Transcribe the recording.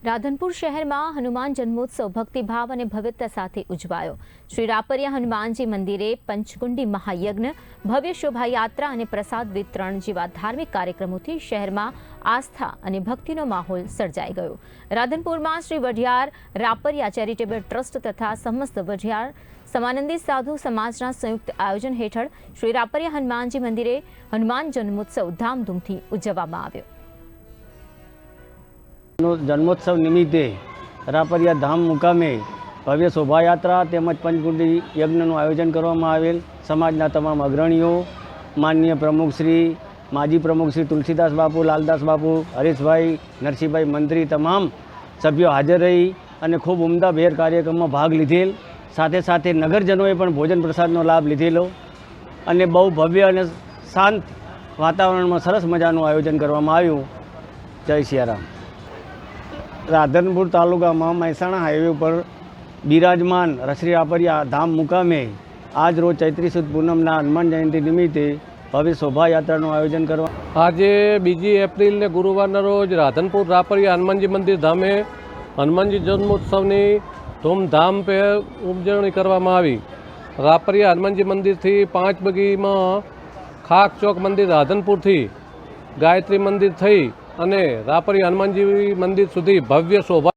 રાધનપુર શહેરમાં હનુમાન જન્મોત્સવ ભક્તિભાવ અને ભવ્યતા સાથે ઉજવાયો। શ્રી રાપરિયા હનુમાનજી મંદિરે પંચકુંડી મહાયજ્ઞ, ભવ્ય શોભાયાત્રા અને પ્રસાદ વિતરણ જેવા ધાર્મિક કાર્યક્રમોથી શહેરમાં આસ્થા અને ભક્તિનો માહોલ સર્જાઈ ગયો। રાધનપુરમાં શ્રી વઢિયાર રાપરિયા ચેરિટેબલ ટ્રસ્ટ તથા સમસ્ત વઢિયાર સમાનંદી સાધુ સમાજના સંયુક્ત આયોજન હેઠળ શ્રી રાપરિયા હનુમાનજી મંદિરે હનુમાન જન્મોત્સવ ધામધૂમથી ઉજવવામાં આવ્યો। जन्मोत्सव निमित्ते रापरिया धाम मुकामे भव्य शोभायात्रा તેમજ પંચકુંડી યજ્ઞનું આયોજન કરવામાં આવેલ। સમાજના તમામ અગ્રણીઓ, માનનીય પ્રમુખશ્રી, માજી પ્રમુખશ્રી તુલસીદાસ બાપુ, લાલદાસ બાપુ, હરીશભાઈ, નરસિંહભાઈ મંત્રી તમામ સભ્યો હાજર રહી અને ખૂબ ઉમદાભેર કાર્યક્રમમાં ભાગ લીધેલ। સાથે સાથે નગરજનોએ પણ ભોજન પ્રસાદનો લાભ લીધેલો અને બહુ ભવ્ય અને શાંત વાતાવરણમાં સરસ મજાનું આયોજન કરવામાં આવ્યું। જય સિયારામ। રાધનપુર તાલુકામાં મહેસાણા હાઈવે પર બિરાજમાન શ્રી રાપરિયા ધામ મુકામે આજ રોજ ચૈત્રી સુદ પૂનમના હનુમાન જયંતિ નિમિત્તે ભવ્ય શોભાયાત્રાનું આયોજન કરવા આજે 2 એપ્રિલને ગુરુવારના રોજ રાધનપુર રાપરિયા હનુમાનજી મંદિર ધામે હનુમાનજી જન્મોત્સવની ધૂમધામભેર ઉજવણી કરવામાં આવી। રાપરિયા હનુમાનજી મંદિરથી 5 બગીમાં ખાક ચોક મંદિર રાધનપુરથી ગાયત્રી મંદિર થઈ અને રાપરિયા હનુમાનજી મંદિર સુધી ભવ્ય શોભા